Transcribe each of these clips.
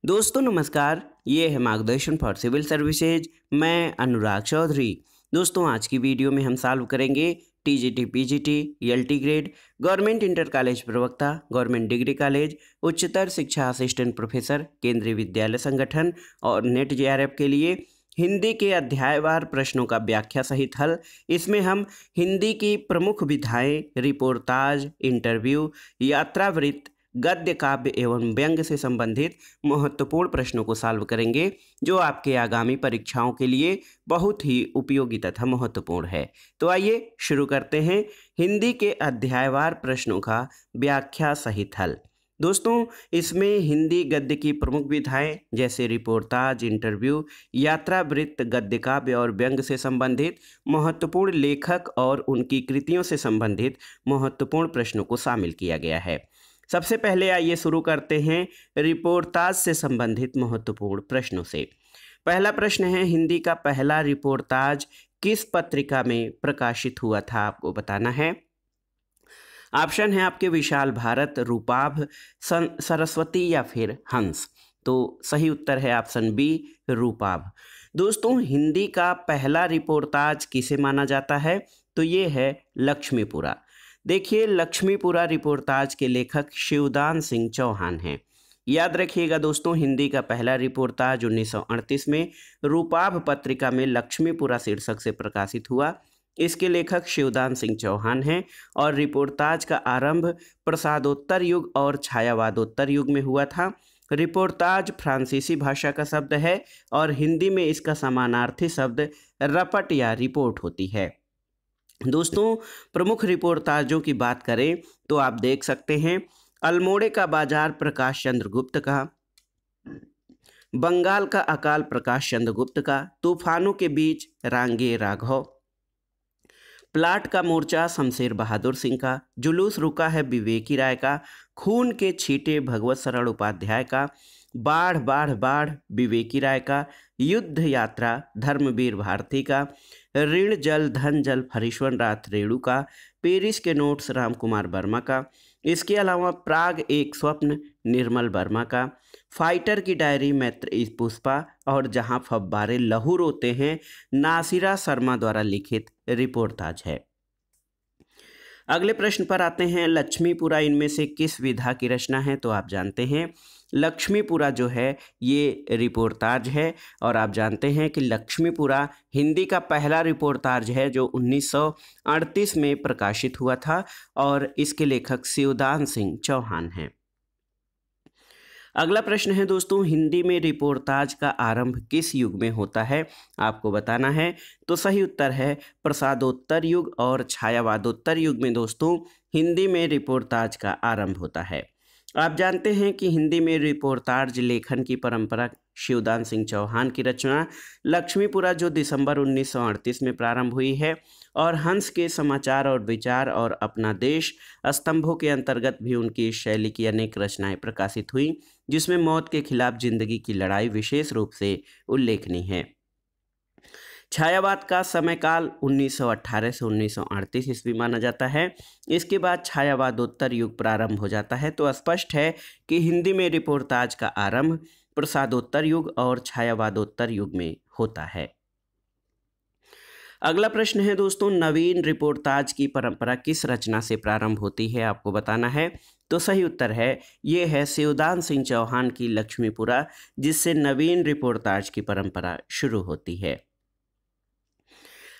दोस्तों नमस्कार। ये है मार्गदर्शन फॉर सिविल सर्विसेज। मैं अनुराग चौधरी। दोस्तों आज की वीडियो में हम सॉल्व करेंगे TGT PGT LT grade, government inter college प्रवक्ता, गवर्नमेंट डिग्री कॉलेज, उच्चतर शिक्षा असिस्टेंट प्रोफेसर, केंद्रीय विद्यालय संगठन और नेट जेआरएफ के लिए हिंदी के अध्यायवार प्रश्नों का व्याख्या सहित हल। इसमें हम हिंदी की प्रमुख विधाएं, रिपोर्टाज, इंटरव्यू, यात्रावृत्त, गद्य काव्य एवं व्यंग से संबंधित महत्वपूर्ण प्रश्नों को सॉल्व करेंगे, जो आपके आगामी परीक्षाओं के लिए बहुत ही उपयोगी तथा महत्वपूर्ण है। तो आइए शुरू करते हैं हिंदी के अध्यायवार प्रश्नों का व्याख्या सहित हल। दोस्तों इसमें हिंदी गद्य की प्रमुख विधाएं जैसे रिपोर्टाज, इंटरव्यू, यात्रावृत्त, गद्य काव्य और व्यंग से संबंधित महत्वपूर्ण लेखक और उनकी कृतियों से संबंधित महत्वपूर्ण प्रश्नों को शामिल किया गया है। सबसे पहले आइए शुरू करते हैं रिपोर्टाज से संबंधित महत्वपूर्ण प्रश्नों से। पहला प्रश्न है, हिंदी का पहला रिपोर्टाज किस पत्रिका में प्रकाशित हुआ था? आपको बताना है। ऑप्शन है आपके विशाल भारत, रूपाभ, सरस्वती या फिर हंस। तो सही उत्तर है ऑप्शन बी, रूपाभ। दोस्तों हिंदी का पहला रिपोर्टाज किसे माना जाता है? तो ये है लक्ष्मीपुरा। देखिए लक्ष्मीपुरा रिपोर्टाज के लेखक शिवदान सिंह चौहान हैं। याद रखिएगा दोस्तों, हिंदी का पहला रिपोर्टाज 1938 में रूपाभ पत्रिका में लक्ष्मीपुरा शीर्षक से प्रकाशित हुआ। इसके लेखक शिवदान सिंह चौहान हैं और रिपोर्टाज का आरंभ प्रसादोत्तर युग और छायावादोत्तर युग में हुआ था। रिपोर्टाज फ्रांसीसी भाषा का शब्द है और हिंदी में इसका समानार्थी शब्द रपट या रिपोर्ट होती है। दोस्तों प्रमुख रिपोर्टाजों की बात करें तो आप देख सकते हैं अल्मोड़े का बाजार प्रकाश चंद्र गुप्त का, बंगाल का अकाल प्रकाश चंद्र गुप्त का, तूफानों के बीच रांगे राघव, प्लाट का मोर्चा शमशेर बहादुर सिंह का, जुलूस रुका है विवेकी राय का, खून के छींटे भगवत शरण उपाध्याय का, बाढ़ बाढ़ बाढ़ विवेकी राय का, युद्ध यात्रा धर्मवीर भारती का, ऋण जल धन जल हरीश्वर नाथ रेणु का, पेरिस के नोट्स राम कुमार वर्मा का, इसके अलावा प्राग एक स्वप्न निर्मल वर्मा का, फाइटर की डायरी मैत्री पुष्पा और जहां फव्वारे लहू रोते हैं नासिरा शर्मा द्वारा लिखित रिपोर्टाज है। अगले प्रश्न पर आते हैं, लक्ष्मीपुरा इनमें से किस विधा की रचना है? तो आप जानते हैं लक्ष्मीपुरा जो है ये रिपोर्टाज है और आप जानते हैं कि लक्ष्मीपुरा हिंदी का पहला रिपोर्टाज है जो 1938 में प्रकाशित हुआ था और इसके लेखक शिवदान सिंह चौहान हैं। अगला प्रश्न है दोस्तों, हिंदी में रिपोर्टाज का आरंभ किस युग में होता है? आपको बताना है। तो सही उत्तर है प्रसादोत्तर युग और छायावादोत्तर युग में दोस्तों हिंदी में रिपोर्टाज का आरंभ होता है। आप जानते हैं कि हिंदी में रिपोर्टाज लेखन की परंपरा शिवदान सिंह चौहान की रचना लक्ष्मीपुरा जो दिसंबर 1938 में प्रारंभ हुई है और हंस के समाचार और विचार और अपना देश स्तंभों के अंतर्गत भी उनकी इस शैली की अनेक रचनाएं प्रकाशित हुई, जिसमें मौत के खिलाफ जिंदगी की लड़ाई विशेष रूप से उल्लेखनीय है। छायावाद का समयकाल 1918 से 1938 ईस्वी माना जाता है। इसके बाद छायावादोत्तर युग प्रारंभ हो जाता है। तो स्पष्ट है कि हिंदी में रिपोर्टाज का आरंभ प्रसादोत्तर युग और छायावादोत्तर युग में होता है। अगला प्रश्न है दोस्तों, नवीन रिपोर्टाज की परंपरा किस रचना से प्रारंभ होती है? आपको बताना है। तो सही उत्तर है ये है शिवदान सिंह चौहान की लक्ष्मीपुरा, जिससे नवीन रिपोर्टाज की परंपरा शुरू होती है।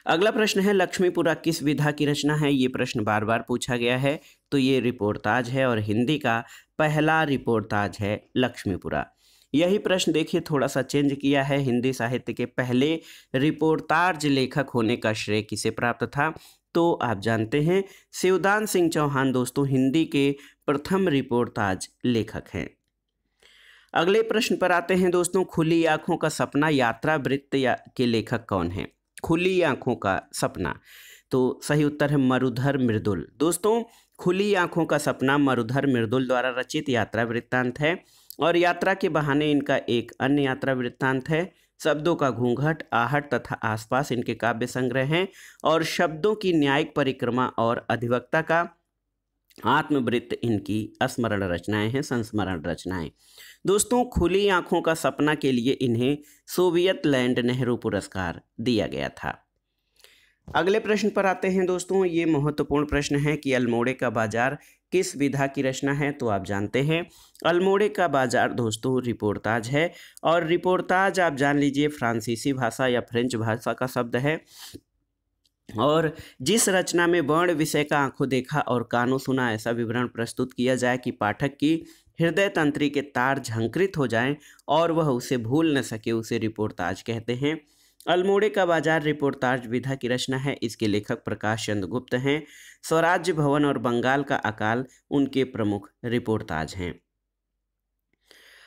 अगला प्रश्न है, लक्ष्मीपुरा किस विधा की रचना है? ये प्रश्न बार बार पूछा गया है। तो ये रिपोर्टाज है और हिंदी का पहला रिपोर्टाज है लक्ष्मीपुरा। यही प्रश्न देखिए थोड़ा सा चेंज किया है। हिंदी साहित्य के पहले रिपोर्टाज लेखक होने का श्रेय किसे प्राप्त था? तो आप जानते हैं शिवदान सिंह चौहान दोस्तों हिंदी के प्रथम रिपोर्टाज लेखक हैं। अगले प्रश्न पर आते हैं दोस्तों, खुली आंखों का सपना यात्रा वृत्त के लेखक कौन है? खुली आंखों का सपना, तो सही उत्तर है मरुधर मृदुल। दोस्तों खुली आंखों का सपना मरुधर मृदुल द्वारा रचित यात्रा वृत्तांत है और यात्रा के बहाने इनका एक अन्य यात्रा वृत्तांत है। शब्दों का घूंघट, आहट तथा आसपास इनके काव्य संग्रह हैं और शब्दों की न्यायिक परिक्रमा और अधिवक्ता का आत्मवृत्त इनकी स्मरण रचनाएं हैं, संस्मरण रचनाएं। दोस्तों, खुली आंखों का सपना के लिए इन्हें सोवियत लैंड नेहरू पुरस्कार दिया गया था। अगले प्रश्न पर आते हैं दोस्तों। ये महत्वपूर्ण प्रश्न है कि अल्मोड़े का बाजार किस विधा की रचना है। तो आप जानते हैं अल्मोड़े का बाजार दोस्तों रिपोर्टाज है, और रिपोर्टाज आप जान लीजिए फ्रांसीसी भाषा या फ्रेंच भाषा का शब्द है, और जिस रचना में वर्ण विषय का आंखों देखा और कानों सुना ऐसा विवरण प्रस्तुत किया जाए कि पाठक की हृदय तंत्री के तार झंकृत हो जाएं और वह उसे भूल न सके, उसे रिपोर्टाज कहते हैं। अल्मोड़े का बाजार रिपोर्टाज विधा की रचना है। इसके लेखक प्रकाश चंद्र गुप्त हैं। स्वराज्य भवन और बंगाल का अकाल उनके प्रमुख रिपोर्टाज हैं।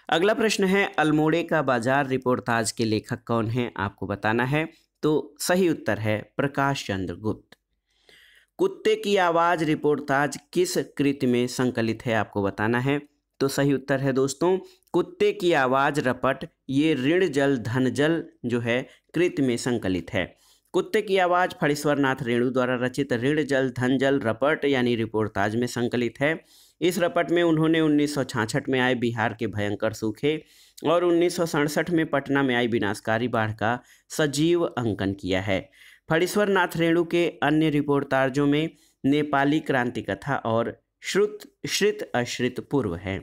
अगला प्रश्न है, अल्मोड़े का बाजार रिपोर्टाज के लेखक कौन हैं, आपको बताना है। तो सही उत्तर है प्रकाश चंद्र गुप्त। कुत्ते की आवाज़ रिपोर्टाज किस कृति में संकलित है, आपको बताना है। तो सही उत्तर है दोस्तों कुत्ते की आवाज़ रपट, ये ऋण जल धन जल जो है कृति में संकलित है। कुत्ते की आवाज़ फणीश्वर नाथ रेणु द्वारा रचित ऋण जल धन जल रपट यानी रिपोर्टाज में संकलित है। इस रपट में उन्होंने 1966 में आए बिहार के भयंकर सूखे और 1967 में पटना में आई विनाशकारी बाढ़ का सजीव अंकन किया है। फणीश्वर नाथ रेणु के अन्य रिपोर्टाजों में नेपाली क्रांति कथा और श्रुत अश्रित पूर्व है।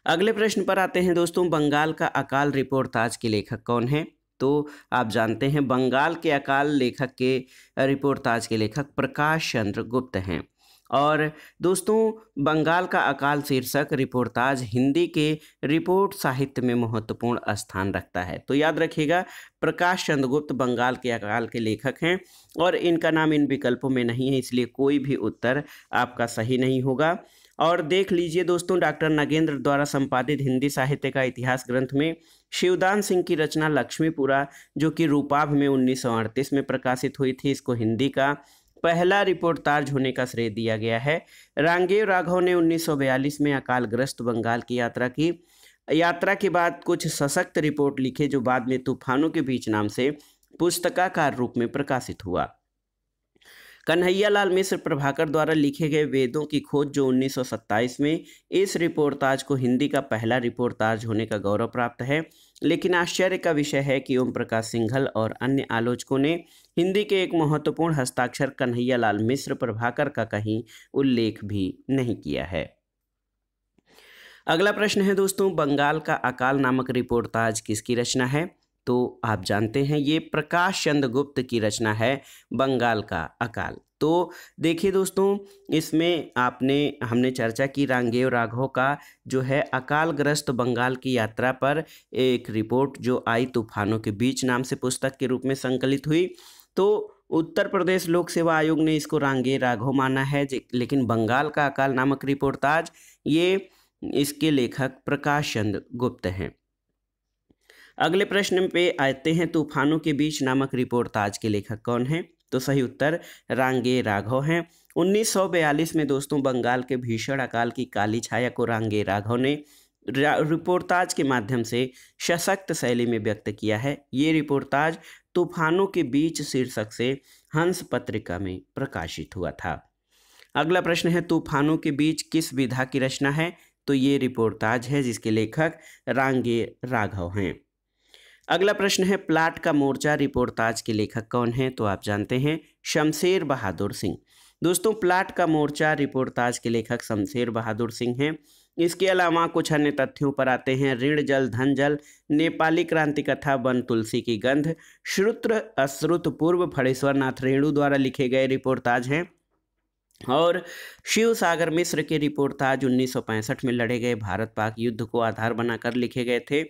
अगले प्रश्न पर आते हैं दोस्तों। बंगाल का अकाल रिपोर्टाज के लेखक कौन है। तो आप जानते हैं बंगाल के अकाल लेखक के रिपोर्टाज के लेखक प्रकाश चंद्र गुप्त हैं। और दोस्तों बंगाल का अकाल शीर्षक रिपोर्टाज हिंदी के रिपोर्ट साहित्य में महत्वपूर्ण स्थान रखता है। तो याद रखिएगा प्रकाश चंद्र गुप्त बंगाल के अकाल के लेखक हैं और इनका नाम इन विकल्पों में नहीं है, इसलिए कोई भी उत्तर आपका सही नहीं होगा। और देख लीजिए दोस्तों, डॉक्टर नगेंद्र द्वारा संपादित हिंदी साहित्य का इतिहास ग्रंथ में शिवदान सिंह की रचना लक्ष्मीपुरा जो कि रूपाभ में 1938 में प्रकाशित हुई थी, इसको हिंदी का पहला रिपोर्टाज होने का श्रेय दिया गया है। रांगेय राघव ने 1942 में अकालग्रस्त बंगाल की यात्रा की। यात्रा के बाद कुछ सशक्त रिपोर्ट लिखे जो बाद में तूफानों के बीच नाम से पुस्तकाकार रूप में प्रकाशित हुआ। कन्हैयालाल मिश्र प्रभाकर द्वारा लिखे गए वेदों की खोज जो 1927 में इस रिपोर्टाज को हिंदी का पहला रिपोर्टाज होने का गौरव प्राप्त है। लेकिन आश्चर्य का विषय है कि ओम प्रकाश सिंघल और अन्य आलोचकों ने हिंदी के एक महत्वपूर्ण हस्ताक्षर कन्हैयालाल मिश्र प्रभाकर का कहीं उल्लेख भी नहीं किया है। अगला प्रश्न है दोस्तों, बंगाल का अकाल नामक रिपोर्टाज किसकी रचना है। तो आप जानते हैं ये प्रकाश चंद्र गुप्त की रचना है बंगाल का अकाल। तो देखिए दोस्तों, इसमें हमने चर्चा की रांगेय राघव का जो है अकालग्रस्त बंगाल की यात्रा पर एक रिपोर्ट जो आई तूफानों के बीच नाम से पुस्तक के रूप में संकलित हुई। तो उत्तर प्रदेश लोक सेवा आयोग ने इसको रांगेय राघव माना है, लेकिन बंगाल का अकाल नामक रिपोर्टाज ये इसके लेखक प्रकाश चंद्र गुप्त हैं। अगले प्रश्न पे आते हैं, तूफानों के बीच नामक रिपोर्टाज के लेखक कौन हैं। तो सही उत्तर रांगेय राघव हैं। 1942 में दोस्तों बंगाल के भीषण अकाल की काली छाया को रांगेय राघव ने रिपोर्टाज के माध्यम से सशक्त शैली में व्यक्त किया है। ये रिपोर्टाज तूफानों के बीच शीर्षक से हंस पत्रिका में प्रकाशित हुआ था। अगला प्रश्न है, तूफानों के बीच किस विधा की रचना है। तो ये रिपोर्टाज है जिसके लेखक रांगेय राघव हैं। अगला प्रश्न है, प्लाट का मोर्चा रिपोर्टाज के लेखक कौन हैं। तो आप जानते हैं शमशेर बहादुर सिंह। दोस्तों प्लाट का मोर्चा रिपोर्टाज के लेखक शमशेर बहादुर सिंह हैं। इसके अलावा कुछ अन्य तथ्यों पर आते हैं, ऋण जल धन जल, नेपाली क्रांति कथा, वन तुलसी की गंध, श्रुत अश्रुत पूर्व फणीश्वर नाथ रेणु द्वारा लिखे गए रिपोर्टाज हैं, और शिव सागर मिश्र के रिपोर्टाज 1965 में लड़े गए भारत पाक युद्ध को आधार बनाकर लिखे गए थे,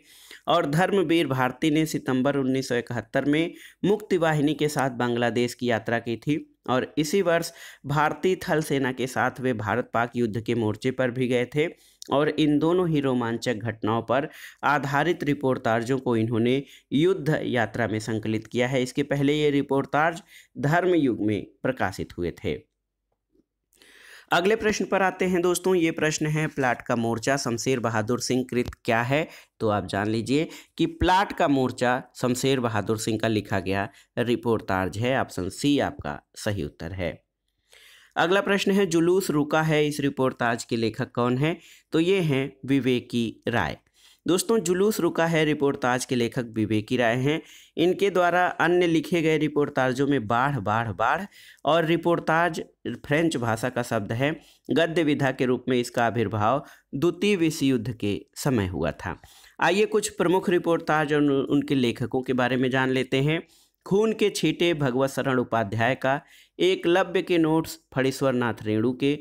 और धर्मवीर भारती ने सितंबर 1971 में मुक्ति वाहिनी के साथ बांग्लादेश की यात्रा की थी, और इसी वर्ष भारतीय थल सेना के साथ वे भारत पाक युद्ध के मोर्चे पर भी गए थे, और इन दोनों ही रोमांचक घटनाओं पर आधारित रिपोर्टाजों को इन्होंने युद्ध यात्रा में संकलित किया है। इसके पहले ये रिपोर्टाज धर्मयुग में प्रकाशित हुए थे। अगले प्रश्न पर आते हैं दोस्तों, ये प्रश्न है, प्लाट का मोर्चा शमशेर बहादुर सिंह कृत क्या है। तो आप जान लीजिए कि प्लाट का मोर्चा शमशेर बहादुर सिंह का लिखा गया रिपोर्टाज है। ऑप्शन सी आपका सही उत्तर है। अगला प्रश्न है जुलूस रुका है, इस रिपोर्टाज के लेखक कौन है? तो ये हैं विवेकी राय। दोस्तों जुलूस रुका है रिपोर्टाज के लेखक विवेकी राय हैं। इनके द्वारा अन्य लिखे गए रिपोर्टाजों में बाढ़ बाढ़ बाढ़ और रिपोर्टाज फ्रेंच भाषा का शब्द है। गद्य विधा के रूप में इसका आविर्भाव द्वितीय विश्व युद्ध के समय हुआ था। आइए कुछ प्रमुख रिपोर्टाज और उनके लेखकों के बारे में जान लेते हैं। खून के छींटे भगवत शरण उपाध्याय का, एकलव्य के नोट्स फणीश्वर नाथ रेणु के,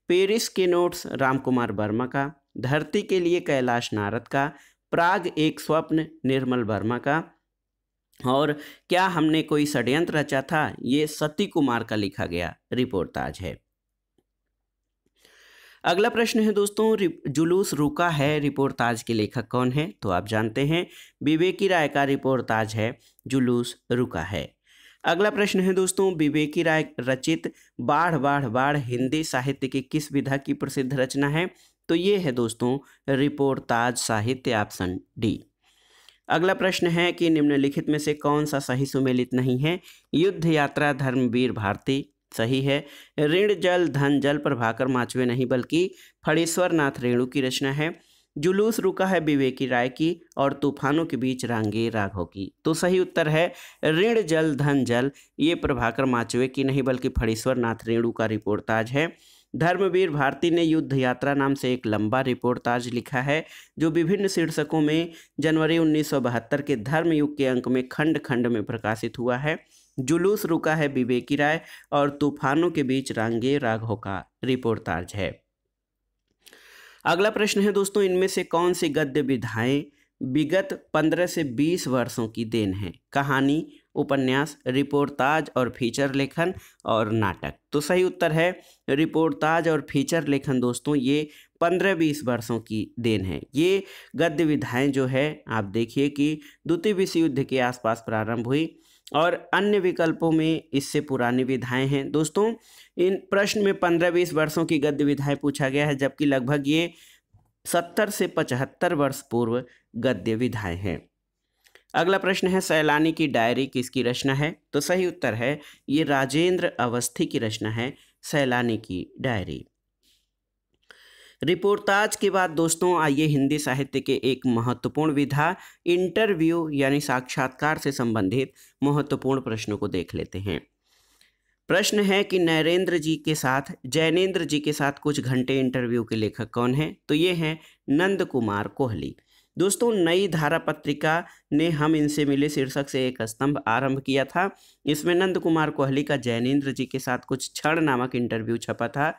पेरिस के नोट्स रामकुमार वर्मा का, धरती के लिए कैलाश नारद का, प्राग एक स्वप्न निर्मल वर्मा का, और क्या हमने कोई षड्यंत्र रचा था, ये सती कुमार का लिखा गया रिपोर्टाज है। अगला प्रश्न है दोस्तों जुलूस रुका है रिपोर्टाज के लेखक कौन है? तो आप जानते हैं विवेकी राय का रिपोर्टाज है जुलूस रुका है। अगला प्रश्न है दोस्तों विवेकी राय रचित बाढ़ बाढ़ बाढ़ हिंदी साहित्य की किस विधा की प्रसिद्ध रचना है? तो ये है दोस्तों रिपोर्टाज साहित्य, ऑप्शन डी। अगला प्रश्न है कि निम्नलिखित में से कौन सा सही सुमेलित नहीं है? युद्ध यात्रा धर्मवीर भारती सही है। ऋण जल धन जल प्रभाकर माचवे नहीं बल्कि फणीश्वर नाथ रेणु की रचना है। जुलूस रुका है विवेकी राय की और तूफानों के बीच रांगे राघव की। तो सही उत्तर है ऋण जल धन जल, ये प्रभाकर माचवे की नहीं बल्कि फणीश्वर नाथ रेणु का रिपोर्टाज है। धर्मवीर भारती ने युद्ध यात्रा नाम से एक लंबा रिपोर्टाज लिखा है जो विभिन्न शीर्षकों में जनवरी 1972 के धर्मयुग के अंक में खंड खंड में प्रकाशित हुआ है। जुलूस रुका है विवेकी राय और तूफानों के बीच रांगे राघव का रिपोर्टाज है। अगला प्रश्न है दोस्तों इनमें से कौन सी गद्य विधाएं विगत 15 से 20 वर्षों की देन है? कहानी, उपन्यास, रिपोर्टाज और फीचर लेखन और नाटक। तो सही उत्तर है रिपोर्टाज और फीचर लेखन दोस्तों, ये 15-20 वर्षों की देन है। ये गद्य विधाएं जो है आप देखिए कि द्वितीय विश्व युद्ध के आसपास प्रारंभ हुई और अन्य विकल्पों में इससे पुरानी विधाएं हैं। दोस्तों इन प्रश्न में 15-20 वर्षों की गद्य विधाएं पूछा गया है, जबकि लगभग ये 70 से 75 वर्ष पूर्व गद्य विधाएं हैं। अगला प्रश्न है सैलानी की डायरी किसकी रचना है? तो सही उत्तर है ये राजेंद्र अवस्थी की रचना है सैलानी की डायरी। रिपोर्टाज के बाद दोस्तों आइए हिंदी साहित्य के एक महत्वपूर्ण विधा इंटरव्यू यानी साक्षात्कार से संबंधित महत्वपूर्ण प्रश्नों को देख लेते हैं। प्रश्न है कि नरेंद्र जी के साथ जैनेन्द्र जी के साथ कुछ घंटे इंटरव्यू के लेखक कौन हैं? तो ये हैं नंद कुमार कोहली। दोस्तों नई धारा पत्रिका ने हम इनसे मिले शीर्षक से एक स्तंभ आरंभ किया था। इसमें नंद कुमार कोहली का जैनेन्द्र जी के साथ कुछ क्षण नामक इंटरव्यू छपा था।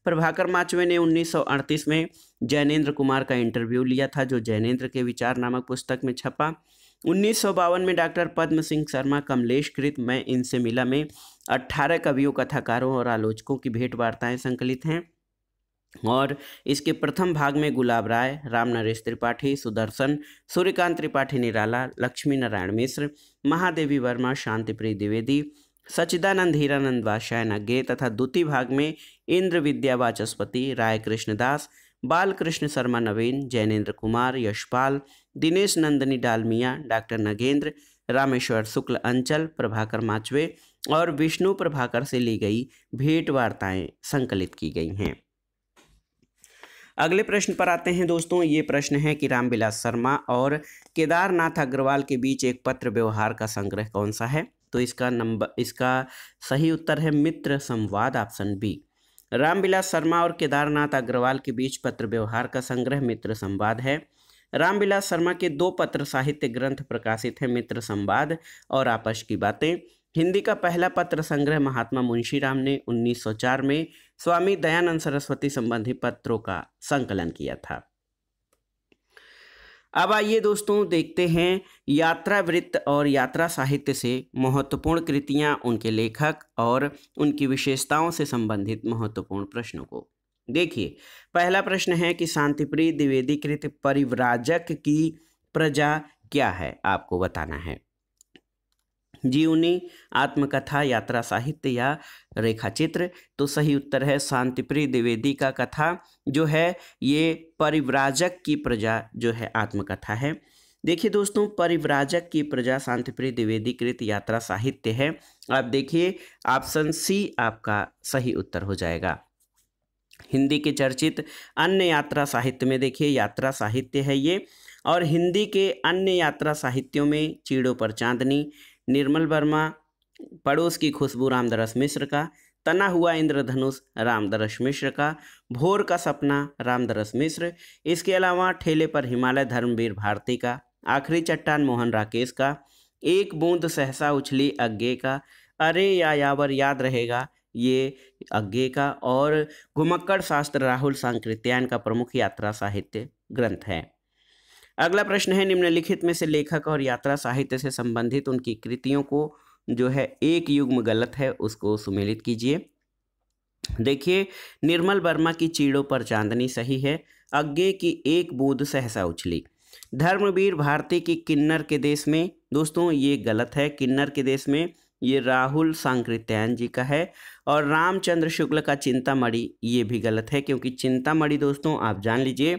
प्रभाकर माचवे ने 1938 में जैनेन्द्र कुमार का इंटरव्यू लिया था जो जैनेन्द्र के विचार नामक पुस्तक में छपा। 1952 में डॉक्टर पद्म सिंह शर्मा कमलेश कृत मैं इनसे मिला में 18 कवियों, कथाकारों और आलोचकों की भेंट वार्ताएं संकलित हैं और इसके प्रथम भाग में गुलाब राय, राम नरेश त्रिपाठी, सुदर्शन, सूर्यकांत त्रिपाठी निराला, लक्ष्मी नारायण मिश्र, महादेवी वर्मा, शांतिप्रिय द्विवेदी, सच्चिदानंद हीरानंद वात्स्यायन नग्गे तथा द्वितीय भाग में इंद्र विद्या वाचस्पति, राय कृष्णदास, बालकृष्ण शर्मा नवीन, जैनेन्द्र कुमार, यशपाल, दिनेश नंदनी डालमिया, डॉक्टर नगेंद्र, रामेश्वर शुक्ल अंचल, प्रभाकर माचवे और विष्णु प्रभाकर से ली गई भेंट वार्ताएं संकलित की गई हैं। अगले प्रश्न पर आते हैं दोस्तों। ये प्रश्न है कि रामविलास शर्मा और केदारनाथ अग्रवाल के बीच एक पत्र व्यवहार का संग्रह कौन सा है? तो इसका सही उत्तर है मित्र संवाद, ऑप्शन बी। रामविलास शर्मा और केदारनाथ अग्रवाल के बीच पत्र व्यवहार का संग्रह मित्र संवाद है। रामविलास शर्मा के 2 पत्र साहित्य ग्रंथ प्रकाशित हैं, मित्र संवाद और आपस की बातें। हिंदी का पहला पत्र संग्रह महात्मा मुंशीराम ने 1904 में स्वामी दयानंद सरस्वती संबंधी पत्रों का संकलन किया था। अब आइए दोस्तों देखते हैं यात्रा वृत्त और यात्रा साहित्य से महत्वपूर्ण कृतियां, उनके लेखक और उनकी विशेषताओं से संबंधित महत्वपूर्ण प्रश्नों को। देखिए पहला प्रश्न है कि शांतिप्रिय द्विवेदी कृत परिव्राजक की प्रजा क्या है? आपको बताना है। जीवनी, आत्मकथा, यात्रा साहित्य या रेखाचित्र? तो सही उत्तर है शांतिप्रिय द्विवेदी का कथा जो है ये परिव्राजक की प्रजा जो है आत्मकथा है। देखिए दोस्तों, परिव्राजक की प्रजा शांतिप्रिय द्विवेदी कृत यात्रा साहित्य है। आप देखिए ऑप्शन सी आपका सही उत्तर हो जाएगा। हिंदी के चर्चित अन्य यात्रा साहित्य में देखिए यात्रा साहित्य है ये, और हिंदी के अन्य यात्रा साहित्यों में चीड़ों पर चांदनी निर्मल वर्मा, पड़ोस की खुशबू रामदरस मिश्र का, तना हुआ इंद्रधनुष रामदरस मिश्र का, भोर का सपना रामदरस मिश्र, इसके अलावा ठेले पर हिमालय धर्मवीर भारती का, आखिरी चट्टान मोहन राकेश का, एक बूंद सहसा उछली अज्ञे का, अरे या यावर याद रहेगा ये अज्ञे का, और घुमक्कड़ शास्त्र राहुल सांकृत्यायन का प्रमुख यात्रा साहित्य ग्रंथ है। अगला प्रश्न है, निम्नलिखित में से लेखक और यात्रा साहित्य से संबंधित उनकी कृतियों को जो है एक युग्म गलत है उसको सुमेलित कीजिए। देखिए निर्मल वर्मा की चीड़ों पर चांदनी सही है, अज्ञे की एक बूंद सहसा उछली। धर्मवीर भारती की किन्नर के देश में, दोस्तों ये गलत है, किन्नर के देश में ये राहुल सांकृत्यायन जी का है। और रामचंद्र शुक्ल का चिंतामणि ये भी गलत है, क्योंकि चिंतामणि दोस्तों आप जान लीजिए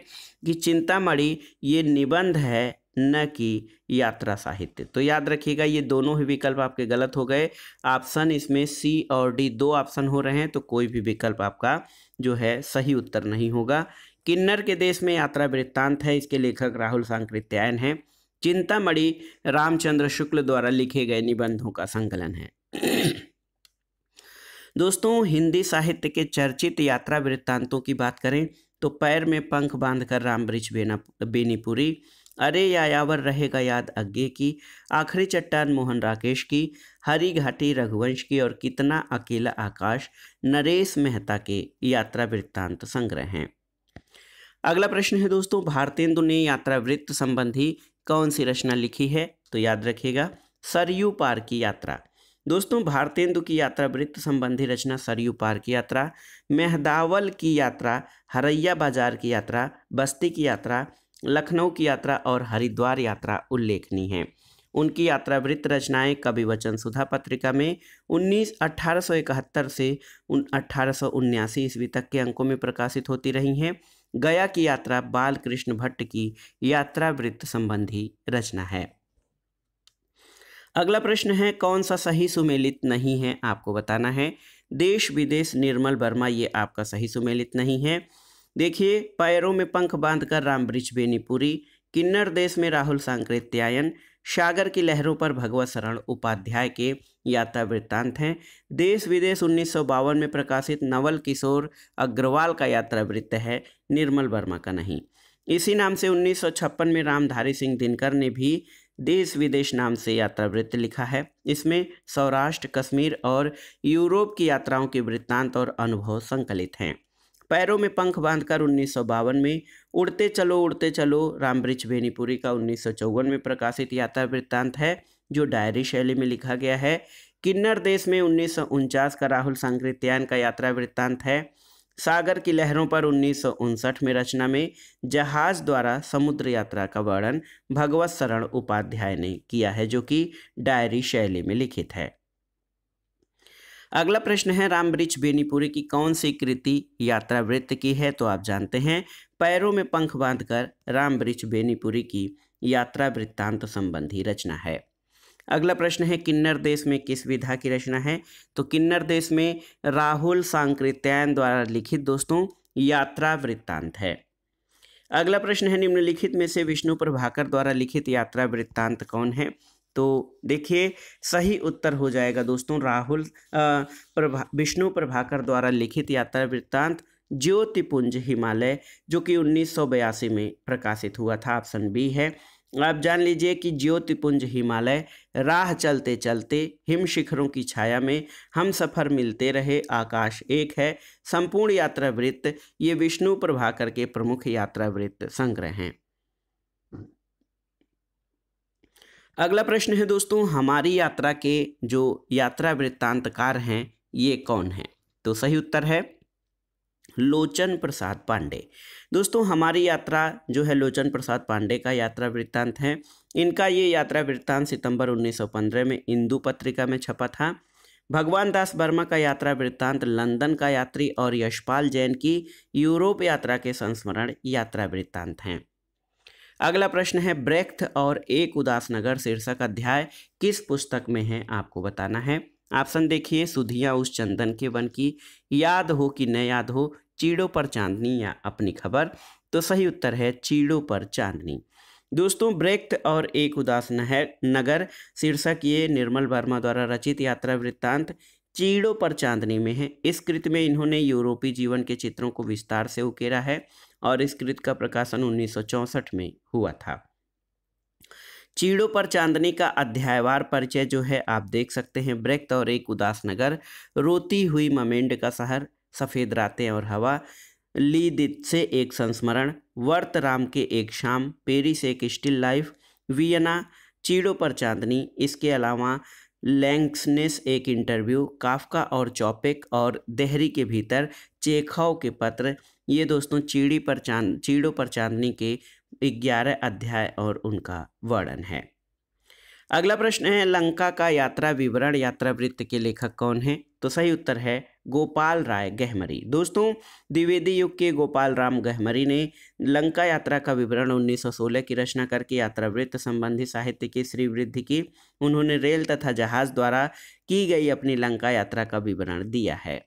कि चिंतामणि ये निबंध है न कि यात्रा साहित्य। तो याद रखिएगा ये दोनों ही विकल्प आपके गलत हो गए। ऑप्शन इसमें सी और डी दो ऑप्शन हो रहे हैं, तो कोई भी विकल्प आपका जो है सही उत्तर नहीं होगा। किन्नर के देश में यात्रा वृत्तांत है, इसके लेखक राहुल सांकृत्यायन हैं। चिंतामणि रामचंद्र शुक्ल द्वारा लिखे गए निबंधों का संकलन है। दोस्तों हिंदी साहित्य के चर्चित यात्रा वृत्तांतों की बात करें तो पैर में पंख बांधकर राम वृक्ष बेनीपुरी, अरे यायावर रहेगा याद अज्ञे की, आखिरी चट्टान मोहन राकेश की, हरी घाटी रघुवंश की, और कितना अकेला आकाश नरेश मेहता के यात्रा वृत्तांत संग्रह हैं। अगला प्रश्न है दोस्तों, भारतेंदु ने यात्रा वृत्त संबंधी कौन सी रचना लिखी है? तो याद रखिएगा सरयू पार की यात्रा। दोस्तों भारतेंदु की यात्रा वृत्त संबंधी रचना सरयू पार की यात्रा, मेहदावल की यात्रा, हरैया बाजार की यात्रा, बस्ती की यात्रा, लखनऊ की यात्रा और हरिद्वार यात्रा उल्लेखनीय हैं। उनकी यात्रा वृत्त रचनाएं कवि वचन सुधा पत्रिका में 1871 से 1879 ईस्वी तक के अंकों में प्रकाशित होती रही हैं। गया की यात्रा बाल कृष्ण भट्ट की यात्रा वृत्त संबंधी रचना है। अगला प्रश्न है, कौन सा सही सुमेलित नहीं है आपको बताना है। देश विदेश निर्मल वर्मा ये आपका सही सुमेलित नहीं है। देखिए पैरों में पंख बांधकर राम वृक्ष बेनीपुरी, किन्नर देश में राहुल सांकृत्यायन, सागर की लहरों पर भगवत शरण उपाध्याय के यात्रा वृत्तांत हैं। देश विदेश 1952 में प्रकाशित नवल किशोर अग्रवाल का यात्रा वृत्त है, निर्मल वर्मा का नहीं। इसी नाम से 1956 में रामधारी सिंह दिनकर ने भी देश विदेश नाम से यात्रा वृत्त लिखा है। इसमें सौराष्ट्र, कश्मीर और यूरोप की यात्राओं के वृत्तांत और अनुभव संकलित हैं। पैरों में पंख बांधकर 1952 में, उड़ते चलो राम वृक्ष बेनीपुरी का 1954 में प्रकाशित यात्रा वृत्तांत है जो डायरी शैली में लिखा गया है। किन्नर देश में 1949 का राहुल सांकृत्यायन का यात्रा वृत्तांत है। सागर की लहरों पर 1959 में रचना में जहाज द्वारा समुद्र यात्रा का वर्णन भगवत शरण उपाध्याय ने किया है, जो कि डायरी शैली में लिखित है। अगला प्रश्न है, राम वृक्ष बेनीपुरी की कौन सी कृति यात्रा वृत्त की है? तो आप जानते हैं पैरों में पंख बांधकर राम वृक्ष बेनीपुरी की यात्रा वृत्तांत संबंधी रचना है। अगला प्रश्न है, किन्नर देश में किस विधा की रचना है? तो किन्नर देश में राहुल सांकृत्यायन द्वारा लिखित दोस्तों यात्रा वृत्तांत है। अगला प्रश्न है, निम्नलिखित में से विष्णु प्रभाकर द्वारा लिखित यात्रा वृत्तांत कौन है? तो देखिए सही उत्तर हो जाएगा दोस्तों विष्णु प्रभाकर द्वारा लिखित यात्रा वृत्तांत ज्योतिपुंज हिमालय, जो कि 1982 में प्रकाशित हुआ था। ऑप्शन बी है। आप जान लीजिए कि ज्योतिपुंज हिमालय, राह चलते चलते, हिम शिखरों की छाया में, हम सफ़र मिलते रहे, आकाश एक है, संपूर्ण यात्रा वृत्त, ये विष्णु प्रभाकर के प्रमुख यात्रा वृत्त संग्रह हैं। अगला प्रश्न है दोस्तों, हमारी यात्रा के जो यात्रा वृत्तांतकार हैं ये कौन हैं? तो सही उत्तर है लोचन प्रसाद पांडे। दोस्तों हमारी यात्रा जो है लोचन प्रसाद पांडे का यात्रा वृत्तांत है। इनका ये यात्रा वृत्तांत सितंबर 1915 में इंदु पत्रिका में छपा था। भगवान दास वर्मा का यात्रा वृत्तांत लंदन का यात्री और यशपाल जैन की यूरोप यात्रा के संस्मरण यात्रा वृत्तांत हैं। अगला प्रश्न है ब्रेख्त और एक उदास नगर शीर्षक अध्याय किस पुस्तक में है, आपको बताना है। ऑप्शन देखिए, सुधियाँ उस चंदन के वन की, याद हो कि न याद हो, चीड़ों पर चांदनी या अपनी खबर। तो सही उत्तर है चीड़ों पर चांदनी। दोस्तों, ब्रेख्त और एक उदास नगर शीर्षक ये निर्मल वर्मा द्वारा रचित यात्रा वृत्तांत चीड़ों पर चांदनी में है। इस कृत में इन्होंने यूरोपीय जीवन के चित्रों को विस्तार से उकेरा है और इस कृत का प्रकाशन 1964 में हुआ था। चीड़ों पर चांदनी का अध्यायवार परिचय जो है आप देख सकते हैं। ब्रेख्त और एक उदास नगर, रोती हुई ममेंड का शहर, सफ़ेद रातें और हवा, लीदित से एक संस्मरण, वर्त राम के एक शाम, पेरिस एक स्टिल लाइफ, वियना, चीड़ों पर चांदनी। इसके अलावा लैंग्सनेस एक इंटरव्यू, काफका और चौपेक और देहरी के भीतर, चेखव के पत्र। ये दोस्तों चीड़ों पर चांदनी के 11 अध्याय और उनका वर्णन है। अगला प्रश्न है लंका का यात्रा विवरण यात्रा वृत्त के लेखक कौन है। तो सही उत्तर है गोपाल राय गहमरी। दोस्तों, द्विवेदी युग के गोपाल राम गहमरी ने लंका यात्रा का विवरण 1916 की रचना करके यात्रा वृत्त संबंधी साहित्य की श्रीवृद्धि की। उन्होंने रेल तथा जहाज द्वारा की गई अपनी लंका यात्रा का विवरण दिया है।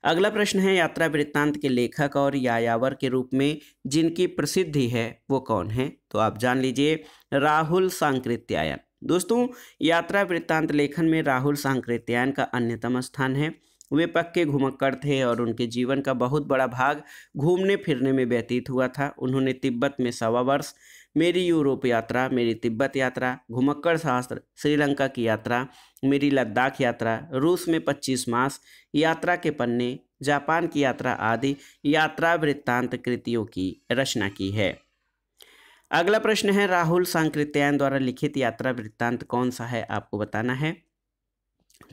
अगला प्रश्न है यात्रा वृत्तांत के लेखक और यायावर के रूप में जिनकी प्रसिद्धि है वो कौन है। तो आप जान लीजिए, राहुल सांकृत्यायन। दोस्तों, यात्रा वृत्तांत लेखन में राहुल सांकृत्यायन का अन्यतम स्थान है। वे पक्के घुमक्कड़ थे और उनके जीवन का बहुत बड़ा भाग घूमने फिरने में व्यतीत हुआ था। उन्होंने तिब्बत में 1.25 वर्ष, मेरी यूरोप यात्रा, मेरी तिब्बत यात्रा, घुमक्कड़ शास्त्र, श्रीलंका की यात्रा, मेरी लद्दाख यात्रा, रूस में 25 मास, यात्रा के पन्ने, जापान की यात्रा आदि यात्रा वृत्तांत कृतियों की रचना की है। अगला प्रश्न है राहुल सांकृत्यायन द्वारा लिखित यात्रा वृत्तांत कौन सा है, आपको बताना है।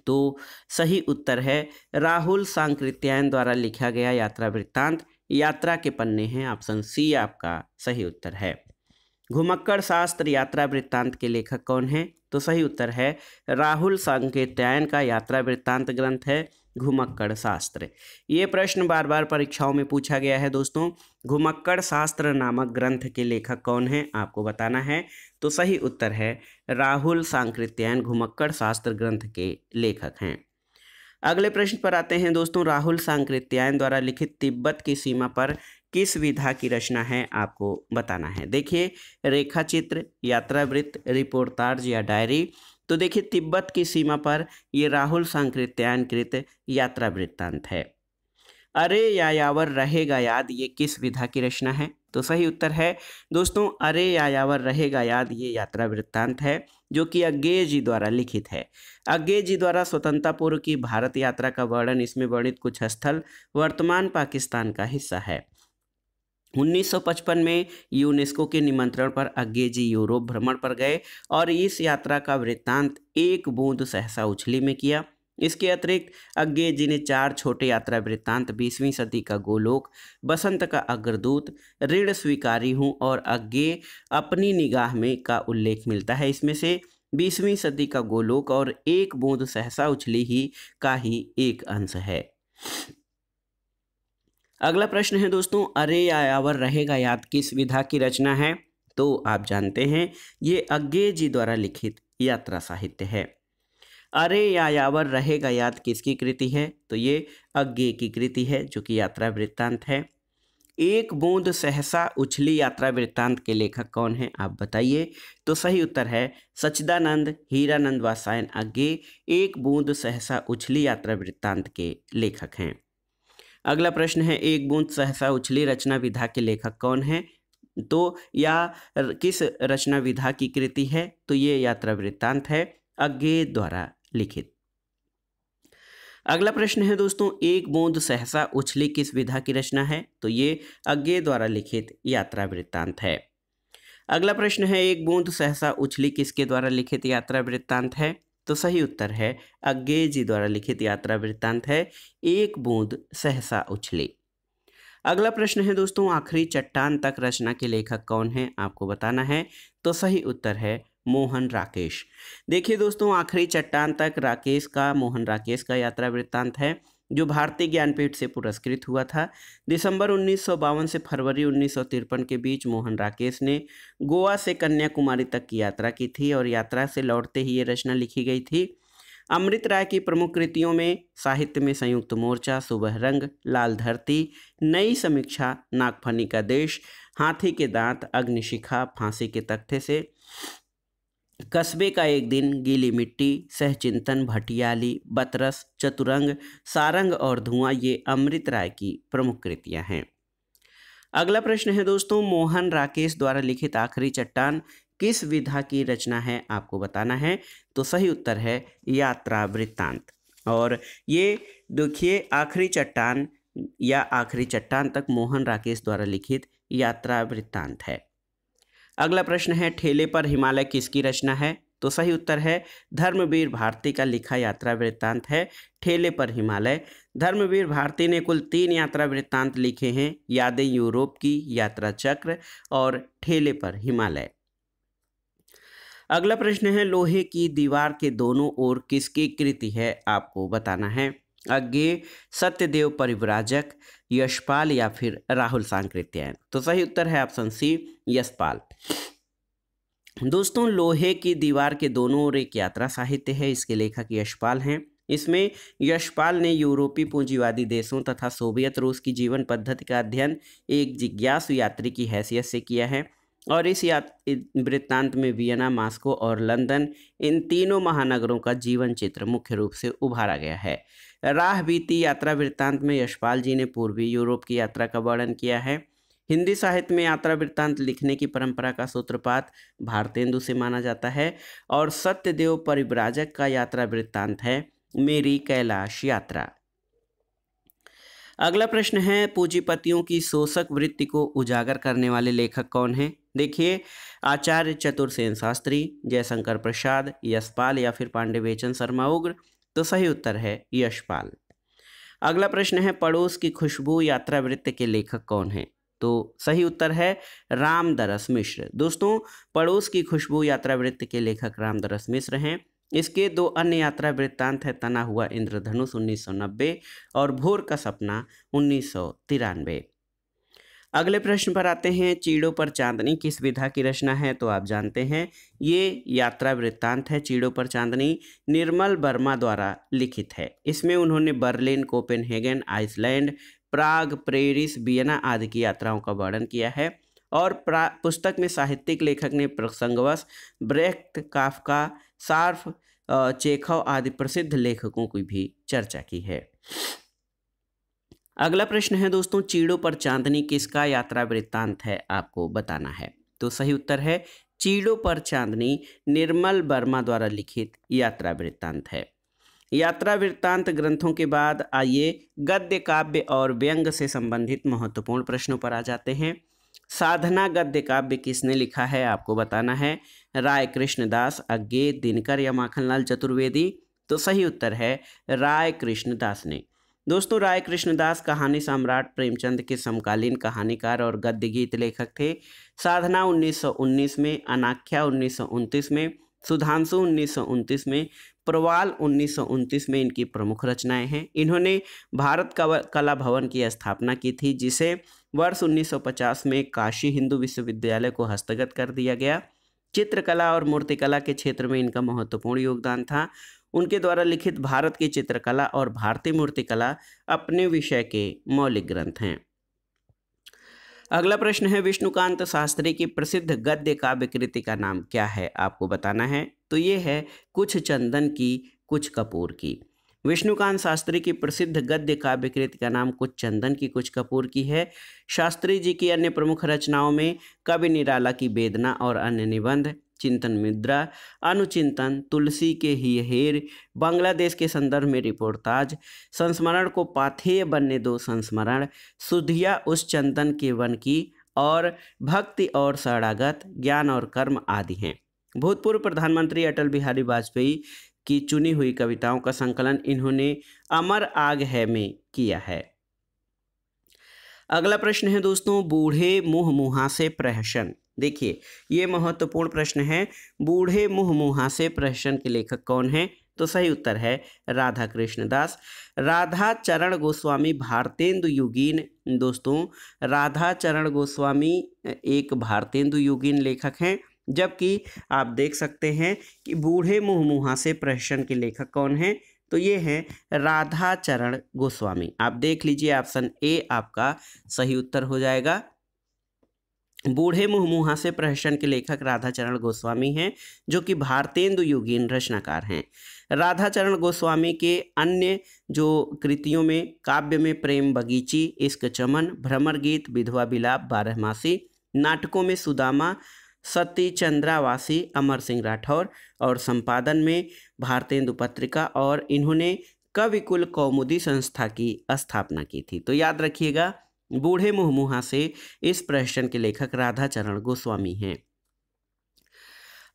तो सही उत्तर है राहुल सांकृत्यायन द्वारा लिखा गया यात्रा वृत्तांत यात्रा के पन्ने हैं। ऑप्शन सी आपका सही उत्तर है। घुमक्कड़ शास्त्र यात्रा वृत्तांत के लेखक कौन है। तो सही उत्तर है राहुल सांकृत्यायन का यात्रा वृत्तांत ग्रंथ है घुमक्कड़ शास्त्र। ये प्रश्न बार बार परीक्षाओं में पूछा गया है दोस्तों। घुमक्कड़ शास्त्र नामक ग्रंथ के लेखक कौन है, आपको बताना है। तो सही उत्तर है राहुल सांकृत्यायन घुमक्कड़ शास्त्र ग्रंथ के लेखक हैं। अगले प्रश्न पर आते हैं दोस्तों। राहुल सांकृत्यायन द्वारा लिखित तिब्बत की सीमा पर किस विधा की रचना है, आपको बताना है। देखिए, रेखा चित्र, यात्रा वृत्त, रिपोर्टाज या डायरी। तो देखिए, तिब्बत की सीमा पर ये राहुल सांकृत्यायन कृत यात्रा वृत्तांत है। अरे यायावर रहेगा याद, ये किस विधा की रचना है। तो सही उत्तर है दोस्तों अरे यायावर रहेगा याद, ये यात्रा वृत्तांत है जो कि अज्ञेय जी द्वारा लिखित है। अज्ञेय जी द्वारा स्वतंत्रता पूर्व की भारत यात्रा का वर्णन, इसमें वर्णित कुछ स्थल वर्तमान पाकिस्तान का हिस्सा है। 1955 में यूनेस्को के निमंत्रण पर अज्ञेय जी यूरोप भ्रमण पर गए और इस यात्रा का वृत्तांत एक बूंद सहसा उछली में किया। इसके अतिरिक्त अज्ञेय जी ने 4 छोटे यात्रा वृत्तांत 20वीं सदी का गोलोक, बसंत का अग्रदूत, ऋण स्वीकारी हूँ और अज्ञेय अपनी निगाह में का उल्लेख मिलता है। इसमें से 20वीं सदी का गोलोक और एक बूंद सहसा उछली ही का ही एक अंश है। अगला प्रश्न है दोस्तों, अरे यायावर रहेगा याद किस विधा की रचना है। तो आप जानते हैं ये अज्ञेय जी द्वारा लिखित यात्रा साहित्य है। अरे यायावर रहेगा याद किसकी कृति है। तो ये अज्ञेय की कृति है जो कि यात्रा वृत्तांत है। एक बूंद सहसा उछली यात्रा वृत्तांत के लेखक कौन है, आप बताइए। तो सही उत्तर है सच्चिदानंद हीरानंद वात्स्यायन अज्ञेय एक बूंद सहसा उछली यात्रा वृत्तांत के लेखक हैं। अगला प्रश्न है एक बूंद सहसा उछली रचना विधा के लेखक कौन है। तो या किस रचना विधा की कृति है। तो ये यात्रा वृत्तांत है अज्ञेय द्वारा लिखित। अगला प्रश्न है दोस्तों, एक बूंद सहसा उछली किस विधा की रचना है। तो ये अज्ञेय द्वारा लिखित यात्रा वृत्तांत है। अगला प्रश्न है एक बूंद सहसा उछली किसके द्वारा लिखित यात्रा वृत्तांत है। तो सही उत्तर है अज्ञेय जी द्वारा लिखित यात्रा वृत्तांत है एक बूंद सहसा उछली। अगला प्रश्न है दोस्तों, आखिरी चट्टान तक रचना के लेखक कौन है, आपको बताना है। तो सही उत्तर है मोहन राकेश। देखिए दोस्तों, आखिरी चट्टान तक मोहन राकेश का यात्रा वृत्तांत है। जो भारतीय ज्ञानपीठ से पुरस्कृत हुआ था। दिसंबर 1952 से फरवरी 1953 के बीच मोहन राकेश ने गोवा से कन्याकुमारी तक की यात्रा की थी और यात्रा से लौटते ही ये रचना लिखी गई थी। अमृत राय की प्रमुख कृतियों में साहित्य में संयुक्त मोर्चा, सुबह रंग, लाल धरती, नई समीक्षा, नागफनी का देश, हाथी के दांत, अग्निशिखा, फांसी के तख्ते से, कस्बे का एक दिन, गीली मिट्टी, सहचिंतन, भटियाली, बतरस, चतुरंग, सारंग और धुआं ये अमृत राय की प्रमुख कृतियां हैं। अगला प्रश्न है दोस्तों, मोहन राकेश द्वारा लिखित आखिरी चट्टान किस विधा की रचना है, आपको बताना है। तो सही उत्तर है यात्रा वृत्तांत। और ये देखिए आखिरी चट्टान या आखिरी चट्टान तक मोहन राकेश द्वारा लिखित यात्रा वृत्तांत है। अगला प्रश्न है, ठेले पर हिमालय किसकी रचना है। तो सही उत्तर है धर्मवीर भारती का लिखा यात्रा वृत्तांत है ठेले पर हिमालय। धर्मवीर भारती ने कुल 3 यात्रा वृत्तांत लिखे हैं, यादें यूरोप की, यात्रा चक्र और ठेले पर हिमालय। अगला प्रश्न है, लोहे की दीवार के दोनों ओर किसकी कृति है, आपको बताना है। अज्ञेय, सत्यदेव परिव्राजक, यशपाल या फिर राहुल सांकृत्यायन। तो सही उत्तर है ऑप्शन सी यशपाल। दोस्तों लोहे की दीवार के दोनों ओर एक यात्रा साहित्य है, इसके लेखक यशपाल हैं। इसमें यशपाल ने यूरोपीय पूंजीवादी देशों तथा सोवियत रूस की जीवन पद्धति का अध्ययन एक जिज्ञासु यात्री की हैसियत से किया है और इस वृत्तांत में वियना, मास्को और लंदन इन तीनों महानगरों का जीवन चित्र मुख्य रूप से उभारा गया है। राह बीती यात्रा वृत्तांत में यशपाल जी ने पूर्वी यूरोप की यात्रा का वर्णन किया है। हिंदी साहित्य में यात्रा वृत्तांत लिखने की परंपरा का सूत्रपात भारतेंदु से माना जाता है और सत्यदेव परिव्राजक का यात्रा वृत्तांत है मेरी कैलाश यात्रा। अगला प्रश्न है, पूंजीपतियों की शोषक वृत्ति को उजागर करने वाले लेखक कौन हैं। देखिए आचार्य चतुरसेन शास्त्री, जयशंकर प्रसाद, यशपाल या फिर पांडेवेचन शर्मा उग्र। तो सही उत्तर है यशपाल। अगला प्रश्न है, पड़ोस की खुशबू यात्रा वृत्त के लेखक कौन हैं। तो सही उत्तर है रामदरस मिश्र। दोस्तों पड़ोस की खुशबू यात्रा वृत्त के लेखक रामदरस मिश्र हैं। इसके 2 अन्य यात्रा वृत्तांत है तना हुआ इंद्रधनुष 1990 और भोर का सपना 1993। अगले प्रश्न पर आते हैं, चीड़ों पर चांदनी किस विधा की रचना है। तो आप जानते हैं ये यात्रा वृत्तांत है चीड़ों पर चांदनी निर्मल वर्मा द्वारा लिखित है। इसमें उन्होंने बर्लिन, कोपेनहेगन, आइसलैंड, प्राग, पेरिस, वियना आदि की यात्राओं का वर्णन किया है और पुस्तक में साहित्यिक लेखक ने प्रसंगवश ब्रेख्त, काफ्का, सार्फ, चेखव आदि प्रसिद्ध लेखकों की भी चर्चा की है। अगला प्रश्न है दोस्तों, चीड़ों पर चांदनी किसका यात्रा वृत्तांत है, आपको बताना है। तो सही उत्तर है चीड़ों पर चांदनी निर्मल वर्मा द्वारा लिखित यात्रा वृत्तांत है। यात्रा वृत्तांत ग्रंथों के बाद आइए गद्य, काव्य और व्यंग से संबंधित महत्वपूर्ण प्रश्नों पर आ जाते हैं। साधना गद्य काव्य किसने लिखा है, आपको बताना है। राय कृष्णदास, अज्ञेय, दिनकर या माखनलाल चतुर्वेदी। तो सही उत्तर है राय कृष्णदास ने। दोस्तों राय कृष्णदास कहानी सम्राट प्रेमचंद के समकालीन कहानीकार और गद्य गीत लेखक थे। साधना 1919 में, अनाख्या 1929 में, सुधांशु 1929 में, प्रवाल 1929 में इनकी प्रमुख रचनाएं हैं। इन्होंने भारत कला भवन की स्थापना की थी जिसे वर्ष 1950 में काशी हिंदू विश्वविद्यालय को हस्तगत कर दिया गया। चित्रकला और मूर्तिकला के क्षेत्र में इनका महत्वपूर्ण योगदान था। उनके द्वारा लिखित भारत की चित्रकला और भारतीय मूर्तिकला अपने विषय के मौलिक ग्रंथ हैं। अगला प्रश्न है, विष्णुकांत शास्त्री की प्रसिद्ध गद्य काव्य कृति का नाम क्या है, आपको बताना है। तो ये है कुछ चंदन की कुछ कपूर की। विष्णुकांत शास्त्री की प्रसिद्ध गद्य काव्य कृति का नाम कुछ चंदन की कुछ कपूर की है। शास्त्री जी की अन्य प्रमुख रचनाओं में कवि निराला की वेदना और अन्य निबंध, चिंतन मुद्रा, अनुचिंतन, तुलसी के ही हेर, बांग्लादेश के संदर्भ में रिपोर्टाज, संस्मरण को पाथेय बनने दो संस्मरण, सुधिया उस चंदन के वन की और भक्ति और शरणागत, ज्ञान और कर्म आदि हैं। भूतपूर्व प्रधानमंत्री अटल बिहारी वाजपेयी की चुनी हुई कविताओं का संकलन इन्होंने अमर आग है में किया है। अगला प्रश्न है दोस्तों, बूढ़े मुँह मुहासे प्रहसन। देखिए ये महत्वपूर्ण प्रश्न है। बूढ़े मुँह मुहासे प्रहसन के लेखक कौन है, तो सही उत्तर है राधा कृष्ण दास। राधा चरण गोस्वामी भारतेंदु युगीन दोस्तों, राधा चरण गोस्वामी एक भारतेंदु युगीन लेखक हैं, जबकि आप देख सकते हैं कि बूढ़े मुँह मुहासे प्रहसन के लेखक कौन हैं, तो ये हैं राधा चरण गोस्वामी। आप देख लीजिए ऑप्शन ए आपका सही उत्तर हो जाएगा। बूढ़े मुँह मुहासे प्रहसन के लेखक राधाचरण गोस्वामी हैं, जो कि भारतेंदु युगीन रचनाकार हैं। राधाचरण गोस्वामी के अन्य जो कृतियों में काव्य में प्रेम बगीची, इश्क चमन, भ्रमर गीत, विधवा विलाप, बारहमासी, नाटकों में सुदामा, सती चंद्रावासी, अमर सिंह राठौर और संपादन में भारतेंदु पत्रिका, और इन्होंने कविकुल कौमुदी संस्था की स्थापना की थी। तो याद रखिएगा, बूढ़े मुँह मुहासे इस प्रहसन के लेखक राधाचरण गोस्वामी हैं।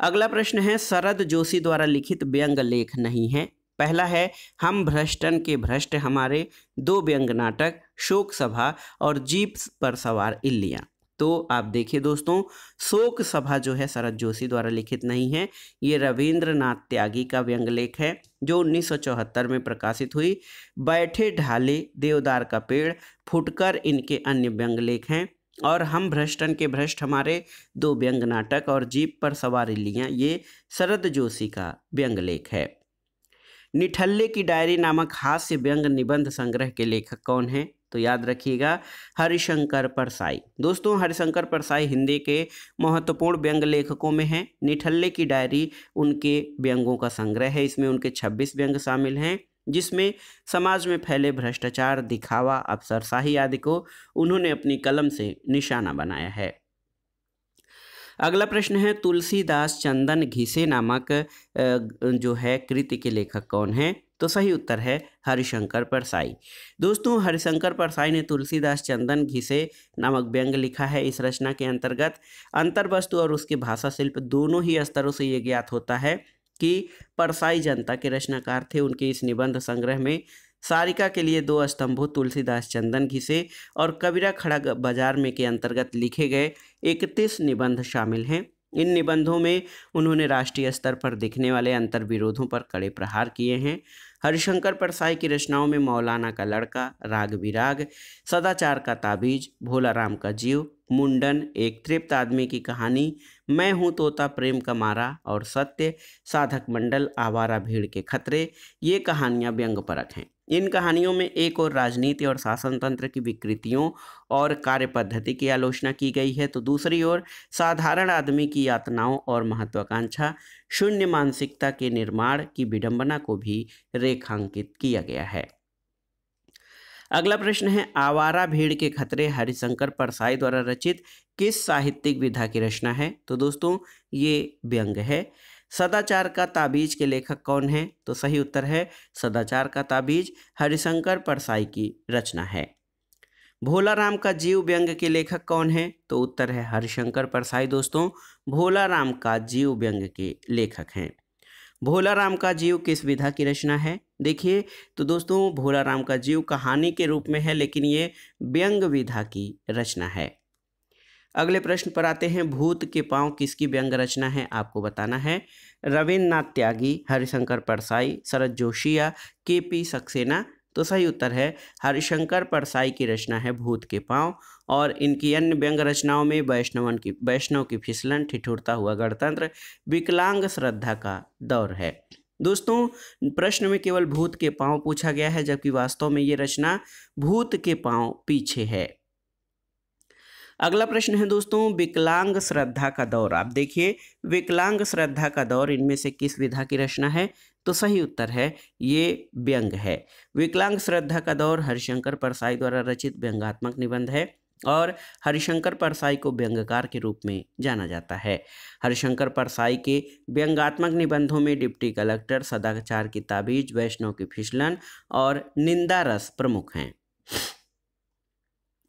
अगला प्रश्न है, शरद जोशी द्वारा लिखित व्यंग लेख नहीं है। पहला है हम भ्रष्टन के भ्रष्ट हमारे, दो व्यंग नाटक, शोक सभा और जीप पर सवार इल्लियाँ। तो आप देखिए दोस्तों, शोक सभा जो है शरद जोशी द्वारा लिखित नहीं है, ये रविंद्रनाथ त्यागी का व्यंग लेख है जो 1974 में प्रकाशित हुई। बैठे ढाले, देवदार का पेड़, फुटकर इनके अन्य व्यंग लेख हैं, और हम भ्रष्टन के भ्रष्ट हमारे, दो व्यंग नाटक और जीप पर सवार इल्लियाँ, ये शरद जोशी का व्यंग लेख है। निठल्ले की डायरी नामक हास्य व्यंग निबंध संग्रह के लेखक कौन हैं, तो याद रखिएगा हरिशंकर परसाई। दोस्तों, हरिशंकर परसाई हिंदी के महत्वपूर्ण व्यंग लेखकों में हैं। निठल्ले की डायरी उनके व्यंगों का संग्रह है, इसमें उनके 26 व्यंग शामिल हैं, जिसमें समाज में फैले भ्रष्टाचार, दिखावा, अफसरशाही आदि को उन्होंने अपनी कलम से निशाना बनाया है। अगला प्रश्न है, तुलसीदास चंदन घिसे नामक जो है कृति के लेखक कौन है, तो सही उत्तर है हरिशंकर परसाई। दोस्तों, हरिशंकर परसाई ने तुलसीदास चंदन घिसे नामक व्यंग लिखा है। इस रचना के अंतर्गत अंतर्वस्तु और उसके भाषा शिल्प दोनों ही स्तरों से ये ज्ञात होता है कि परसाई जनता के रचनाकार थे। उनके इस निबंध संग्रह में सारिका के लिए दो स्तंभों तुलसीदास चंदन घिसे और कबीरा खड़ा बाजार में के अंतर्गत लिखे गए 31 निबंध शामिल हैं। इन निबंधों में उन्होंने राष्ट्रीय स्तर पर दिखने वाले अंतर विरोधों पर कड़े प्रहार किए हैं। हरिशंकर परसाई की रचनाओं में मौलाना का लड़का, राग विराग, सदाचार का ताबीज, भोला राम का जीव, मुंडन, एक तृप्त आदमी की कहानी, मैं हूँ तोता प्रेम का मारा और सत्य, साधक मंडल, आवारा भीड़ के खतरे, ये कहानियाँ व्यंग्यपरक हैं। इन कहानियों में एक और राजनीति और शासन तंत्र की विकृतियों और कार्य पद्धति की आलोचना की गई है, तो दूसरी ओर साधारण आदमी की यातनाओं और महत्वाकांक्षा, शून्य मानसिकता के निर्माण की विडंबना को भी रेखांकित किया गया है। अगला प्रश्न है, आवारा भीड़ के खतरे हरिशंकर परसाई द्वारा रचित किस साहित्यिक विधा की रचना है, तो दोस्तों ये व्यंग है। सदाचार का ताबीज के लेखक कौन है, तो सही उत्तर है सदाचार का ताबीज हरिशंकर परसाई की रचना है। भोला राम का जीव व्यंग के लेखक कौन है, तो उत्तर है हरिशंकर परसाई। दोस्तों, भोला राम का जीव व्यंग के लेखक हैं। भोला राम का जीव किस विधा की रचना है, देखिए तो दोस्तों भोला राम का जीव कहानी के रूप में है, लेकिन ये व्यंग विधा की रचना है। अगले प्रश्न पर आते हैं, भूत के पांव किसकी व्यंग रचना है, आपको बताना है। रविन्द्रनाथ त्यागी, हरिशंकर परसाई, शरद जोशी या केपी सक्सेना, तो सही उत्तर है हरिशंकर परसाई की रचना है भूत के पांव। और इनकी अन्य व्यंग रचनाओं में वैष्णव की फिसलन, ठिठुरता हुआ गणतंत्र, विकलांग श्रद्धा का दौर है। दोस्तों, प्रश्न में केवल भूत के पांव पूछा गया है, जबकि वास्तव में ये रचना भूत के पांव पीछे है। अगला प्रश्न है दोस्तों, विकलांग श्रद्धा का दौर। आप देखिए, विकलांग श्रद्धा का दौर इनमें से किस विधा की रचना है, तो सही उत्तर है ये व्यंग है। विकलांग श्रद्धा का दौर हरिशंकर परसाई द्वारा रचित व्यंग्यात्मक निबंध है और हरिशंकर परसाई को व्यंग्यकार के रूप में जाना जाता है। हरिशंकर परसाई के व्यंग्यात्मक निबंधों में डिप्टी कलेक्टर, सदाचार की ताबीज, वैष्णव की फिसलन और निंदा रस प्रमुख हैं।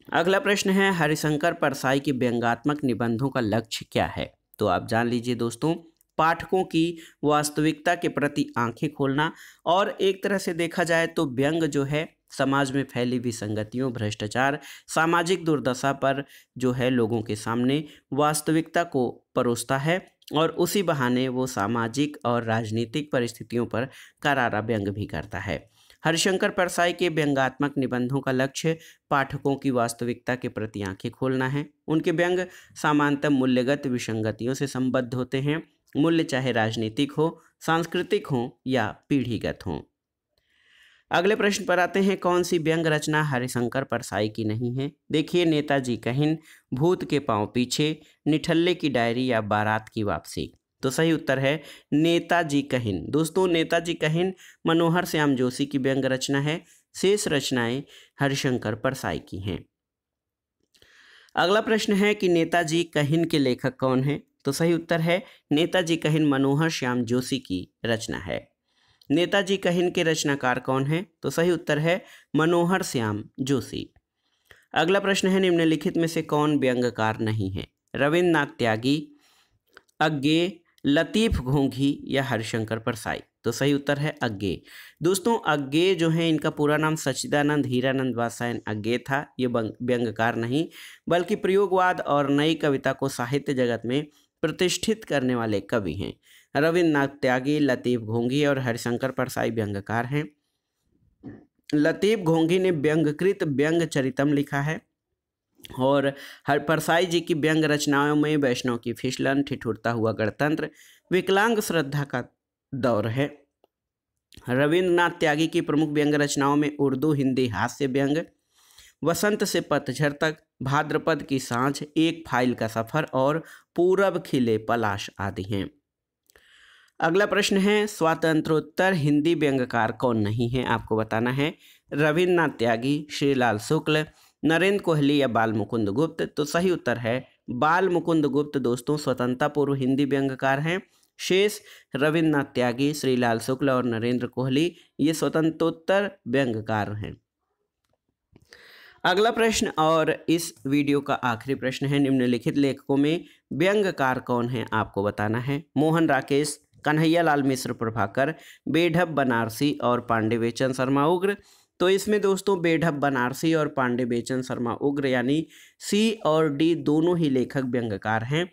अगला प्रश्न है, हरिशंकर परसाई के व्यंग्यात्मक निबंधों का लक्ष्य क्या है, तो आप जान लीजिए दोस्तों, पाठकों की वास्तविकता के प्रति आंखें खोलना, और एक तरह से देखा जाए तो व्यंग जो है समाज में फैली विसंगतियों, भ्रष्टाचार, सामाजिक दुर्दशा पर जो है लोगों के सामने वास्तविकता को परोसता है और उसी बहाने वो सामाजिक और राजनीतिक परिस्थितियों पर करारा व्यंग भी करता है। हरिशंकर परसाई के व्यंग्यात्मक निबंधों का लक्ष्य पाठकों की वास्तविकता के प्रति आंखें खोलना है। उनके व्यंग सामान्यतः मूल्यगत विसंगतियों से संबद्ध होते हैं, मूल्य चाहे राजनीतिक हो, सांस्कृतिक हो या पीढ़ीगत हो। अगले प्रश्न पर आते हैं, कौन सी व्यंग रचना हरिशंकर परसाई की नहीं है? देखिए, नेताजी कहिन, भूत के पांव पीछे, निठल्ले की डायरी या बारात की वापसी। तो सही उत्तर है नेताजी कहिन। दोस्तों, नेताजी कहिन मनोहर श्याम जोशी की व्यंग रचना है। शेष रचनाएं हरिशंकर परसाई की हैं। अगला प्रश्न है कि नेताजी कहिन के लेखक कौन हैं? तो सही उत्तर है नेताजी कहिन मनोहर श्याम जोशी की रचना है। नेताजी कहिन के रचनाकार कौन हैं? तो सही उत्तर है मनोहर श्याम जोशी। अगला प्रश्न है, निम्नलिखित में से कौन व्यंग्यकार नहीं है? रविन्द्रनाथ त्यागी, अज्ञे, लतीफ घोंघी या हरिशंकर परसाई। तो सही उत्तर है अज्ञे। दोस्तों, अज्ञे जो है इनका पूरा नाम सच्चिदानंद हीरानंद वात्स्यायन अज्ञे था। ये व्यंग्यकार नहीं बल्कि प्रयोगवाद और नई कविता को साहित्य जगत में प्रतिष्ठित करने वाले कवि हैं। रविन्द्रनाथ त्यागी, लतीफ घोंघी और हरिशंकर परसाई व्यंग्यकार हैं। लतीफ घोंघी ने व्यंग्यकृत व्यंग चरितम लिखा है और हर परसाई जी की व्यंग रचनाओं में वैष्णव की फिसलन, ठिठुरता हुआ गणतंत्र, विकलांग श्रद्धा का दौर है। रविन्द्रनाथ त्यागी की प्रमुख व्यंग रचनाओं में उर्दू हिंदी हास्य व्यंग, वसंत से पतझड़ तक, भाद्रपद की सांझ, एक फाइल का सफर और पूरब खिले पलाश आदि हैं। अगला प्रश्न है, स्वातंत्रोत्तर हिंदी व्यंग्यकार कौन नहीं है? आपको बताना है। रविन्द्रनाथ त्यागी, श्रीलाल शुक्ल, नरेंद्र कोहली या बाल मुकुंद गुप्त। तो सही उत्तर है बाल मुकुंद गुप्त। दोस्तों, स्वतंत्रता पूर्व हिंदी व्यंग्यकार हैं। शेष रविन्द्रनाथ त्यागी, श्रीलाल शुक्ल और नरेंद्र कोहली ये स्वतंत्रोत्तर व्यंग्यकार हैं। अगला प्रश्न और इस वीडियो का आखिरी प्रश्न है, निम्नलिखित लेखकों में व्यंग्यकार कौन है? आपको बताना है। मोहन राकेश, कन्हैयालाल मिश्र प्रभाकर, बेढप बनारसी और पांडे बेचन शर्मा उग्र। तो इसमें दोस्तों बेढप बनारसी और पांडे बेचन शर्मा उग्र यानी सी और डी दोनों ही लेखक व्यंग्यकार हैं।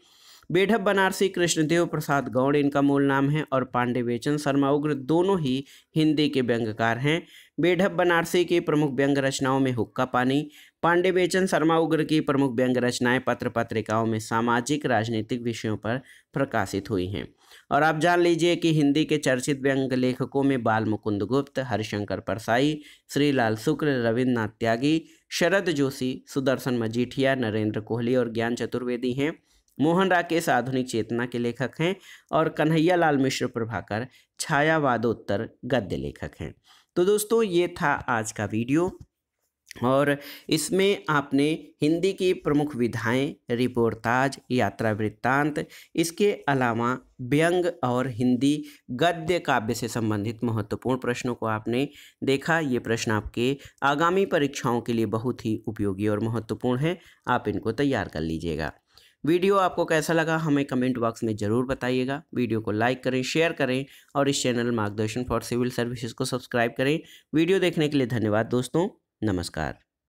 बेढप बनारसी कृष्णदेव प्रसाद गौड़ इनका मूल नाम है और पांडे बेचन शर्मा उग्र दोनों ही हिंदी के व्यंग्यकार हैं। बेढप बनारसी की प्रमुख व्यंग रचनाओं में हुक्का पानी, पांडे बेचन शर्मा उग्र की प्रमुख व्यंग रचनाएं पत्र पत्रिकाओं में सामाजिक राजनीतिक विषयों पर प्रकाशित हुई हैं। और आप जान लीजिए कि हिंदी के चर्चित व्यंग लेखकों में बाल मुकुंद गुप्त, हरिशंकर परसाई, श्रीलाल शुक्ल, रविन्द्रनाथ त्यागी, शरद जोशी, सुदर्शन मजीठिया, नरेंद्र कोहली और ज्ञान चतुर्वेदी हैं। मोहन राकेश आधुनिक चेतना के लेखक हैं और कन्हैयालाल मिश्र प्रभाकर छायावादोत्तर गद्य लेखक हैं। तो दोस्तों, ये था आज का वीडियो और इसमें आपने हिंदी की प्रमुख विधाएं, रिपोर्टाज, यात्रा वृत्तांत, इसके अलावा व्यंग और हिंदी गद्य काव्य से संबंधित महत्वपूर्ण प्रश्नों को आपने देखा। ये प्रश्न आपके आगामी परीक्षाओं के लिए बहुत ही उपयोगी और महत्वपूर्ण है। आप इनको तैयार कर लीजिएगा। वीडियो आपको कैसा लगा हमें कमेंट बॉक्स में ज़रूर बताइएगा। वीडियो को लाइक करें, शेयर करें और इस चैनल मार्गदर्शन फॉर सिविल सर्विसेज को सब्सक्राइब करें। वीडियो देखने के लिए धन्यवाद दोस्तों। नमस्कार।